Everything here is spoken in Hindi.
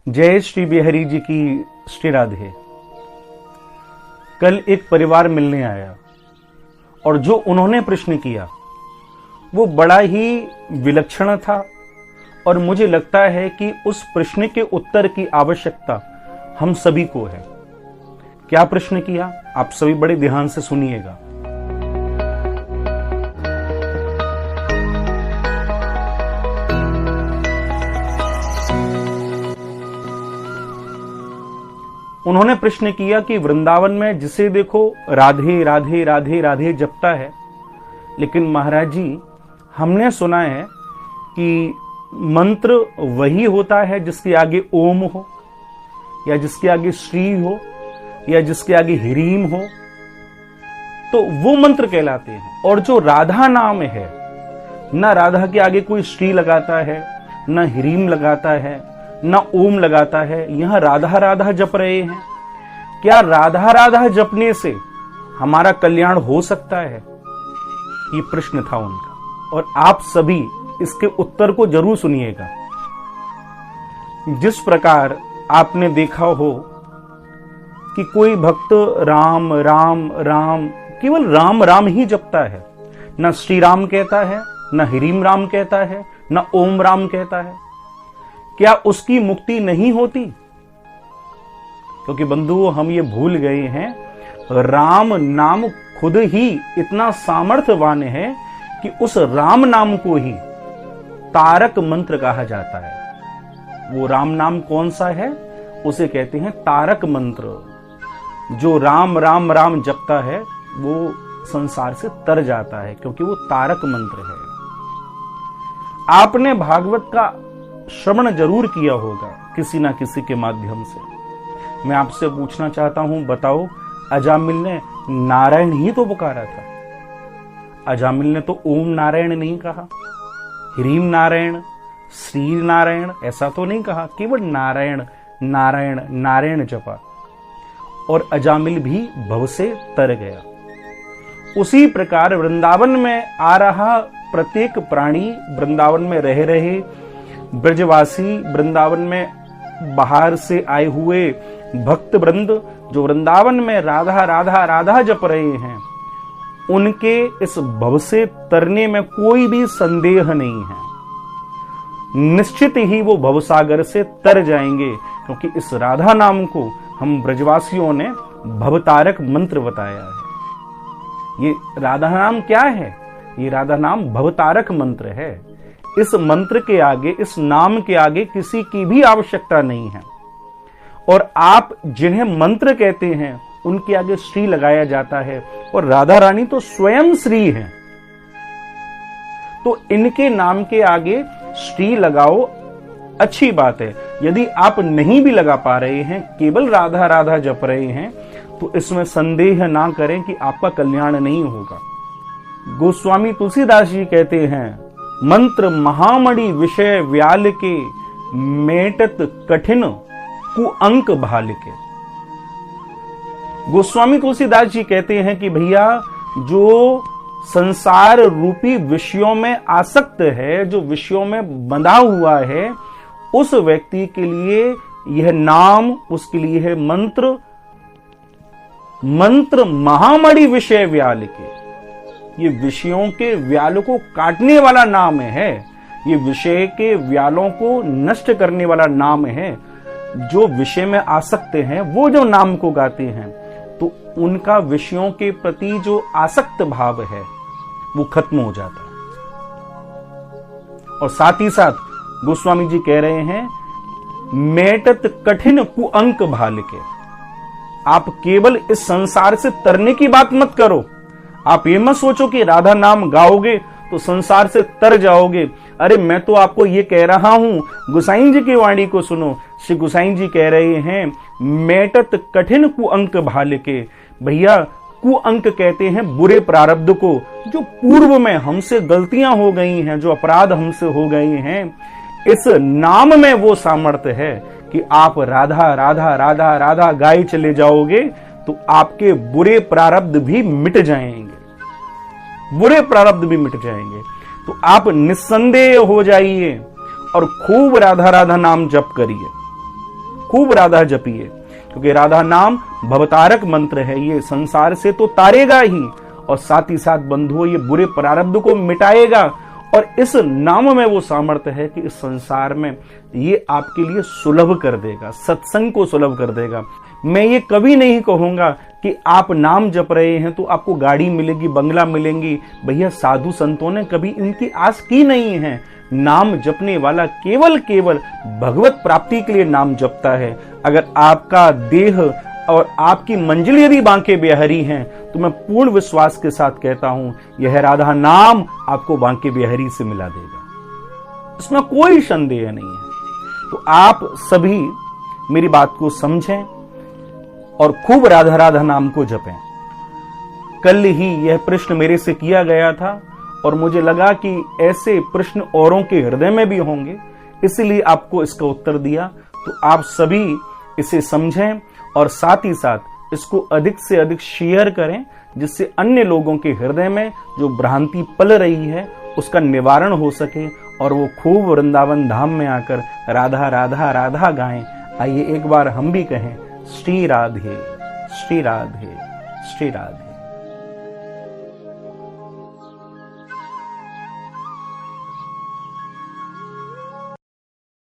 जय श्री बिहारी जी की श्री राधे। कल एक परिवार मिलने आया और जो उन्होंने प्रश्न किया वो बड़ा ही विलक्षण था और मुझे लगता है कि उस प्रश्न के उत्तर की आवश्यकता हम सभी को है। क्या प्रश्न किया, आप सभी बड़े ध्यान से सुनिएगा। उन्होंने प्रश्न किया कि वृंदावन में जिसे देखो राधे राधे राधे राधे जपता है, लेकिन महाराज जी हमने सुना है कि मंत्र वही होता है जिसके आगे ओम हो या जिसके आगे श्री हो या जिसके आगे ह्रीम हो, तो वो मंत्र कहलाते हैं। और जो राधा नाम है, ना राधा के आगे कोई श्री लगाता है, ना ह्रीम लगाता है, ना ओम लगाता है। यहां राधा राधा जप रहे हैं। क्या राधा राधा जपने से हमारा कल्याण हो सकता है? ये प्रश्न था उनका और आप सभी इसके उत्तर को जरूर सुनिएगा। जिस प्रकार आपने देखा हो कि कोई भक्त राम राम राम केवल राम राम ही जपता है, ना श्री राम कहता है, ना ह्रीम राम कहता है, ना ओम राम कहता है, क्या उसकी मुक्ति नहीं होती? क्योंकि बंधुओं हम ये भूल गए हैं, राम नाम खुद ही इतना सामर्थ्यवान है कि उस राम नाम को ही तारक मंत्र कहा जाता है। वो राम नाम कौन सा है? उसे कहते हैं तारक मंत्र। जो राम राम राम जपता है वो संसार से तर जाता है, क्योंकि वो तारक मंत्र है। आपने भागवत का श्रवण जरूर किया होगा किसी ना किसी के माध्यम से। मैं आपसे पूछना चाहता हूं, बताओ अजामिल ने नारायण ही तो पुकारा था। अजामिल ने तो ओम नारायण नहीं कहा, ह्रीम नारायण, श्री नारायण ऐसा तो नहीं कहा, केवल नारायण नारायण नारायण जपा और अजामिल भी भव से तर गया। उसी प्रकार वृंदावन में आ रहा प्रत्येक प्राणी, वृंदावन में रह रहे ब्रजवासी, वृंदावन में बाहर से आए हुए भक्त वृंद जो वृंदावन में राधा राधा राधा जप रहे हैं, उनके इस भव से तरने में कोई भी संदेह नहीं है। निश्चित ही वो भवसागर से तर जाएंगे, क्योंकि इस राधा नाम को हम ब्रजवासियों ने भवतारक मंत्र बताया है। ये राधा नाम क्या है? ये राधा नाम भवतारक मंत्र है। इस मंत्र के आगे, इस नाम के आगे किसी की भी आवश्यकता नहीं है। और आप जिन्हें मंत्र कहते हैं उनके आगे श्री लगाया जाता है, और राधा रानी तो स्वयं श्री हैं। तो इनके नाम के आगे श्री लगाओ, अच्छी बात है। यदि आप नहीं भी लगा पा रहे हैं, केवल राधा राधा जप रहे हैं, तो इसमें संदेह ना करें कि आपका कल्याण नहीं होगा। गोस्वामी तुलसीदास जी कहते हैं, मंत्र महामणि विषय व्याल के, मेटत कठिन कुअंक भाल के। गोस्वामी तुलसीदास जी कहते हैं कि भैया जो संसार रूपी विषयों में आसक्त है, जो विषयों में बंधा हुआ है, उस व्यक्ति के लिए यह नाम, उसके लिए है मंत्र। मंत्र महामणि विषय व्याल के, ये विषयों के व्यालों को काटने वाला नाम है। ये विषय के व्यालों को नष्ट करने वाला नाम है। जो विषय में आसक्त हैं वो जो नाम को गाते हैं, तो उनका विषयों के प्रति जो आसक्त भाव है वो खत्म हो जाता है। और साथ ही साथ गोस्वामी जी कह रहे हैं, मेटत कठिन कुअंक भाल के। आप केवल इस संसार से तरने की बात मत करो। आप ये मत सोचो कि राधा नाम गाओगे तो संसार से तर जाओगे। अरे मैं तो आपको ये कह रहा हूं, गुसाई जी की वाणी को सुनो। श्री गुसाई जी कह रहे हैं, मेटत कठिन कुअंक भाल के। भैया कुअंक कहते हैं बुरे प्रारब्ध को, जो पूर्व में हमसे गलतियां हो गई हैं, जो अपराध हमसे हो गए हैं। इस नाम में वो सामर्थ्य है कि आप राधा राधा राधा राधा गाए चले जाओगे तो आपके बुरे प्रारब्ध भी मिट जाएंगे। बुरे प्रारब्ध भी मिट जाएंगे। तो आप निस्संदेह हो जाइए और खूब राधा राधा नाम जप करिए। खूब राधा जपिए, क्योंकि राधा नाम भवतारक मंत्र है। ये संसार से तो तारेगा ही, और साथ ही साथ बंधुओं ये बुरे प्रारब्ध को मिटाएगा। और इस नाम में वो सामर्थ्य है कि इस संसार में ये आपके लिए सुलभ कर देगा, सत्संग को सुलभ कर देगा। मैं ये कभी नहीं कहूंगा कि आप नाम जप रहे हैं तो आपको गाड़ी मिलेगी, बंगला मिलेंगी। भैया, साधु संतों ने कभी इनकी आस की नहीं है। नाम जपने वाला केवल भगवत प्राप्ति के लिए नाम जपता है। अगर आपका देह और आपकी मंजिल यदि बांके बिहारी हैं, तो मैं पूर्ण विश्वास के साथ कहता हूं, यह राधा नाम आपको बांके बिहारी से मिला देगा, इसमें कोई संदेह नहीं है। तो आप सभी मेरी बात को समझें और खूब राधा राधा नाम को जपें। कल ही यह प्रश्न मेरे से किया गया था और मुझे लगा कि ऐसे प्रश्न औरों के हृदय में भी होंगे, इसलिए आपको इसका उत्तर दिया। तो आप सभी इसे समझें और साथ ही साथ इसको अधिक से अधिक शेयर करें, जिससे अन्य लोगों के हृदय में जो भ्रांति पल रही है उसका निवारण हो सके और वो खूब वृंदावन धाम में आकर राधा राधा राधा गाएं। आइए एक बार हम भी कहें, श्री राधे श्री राधे श्री राधे।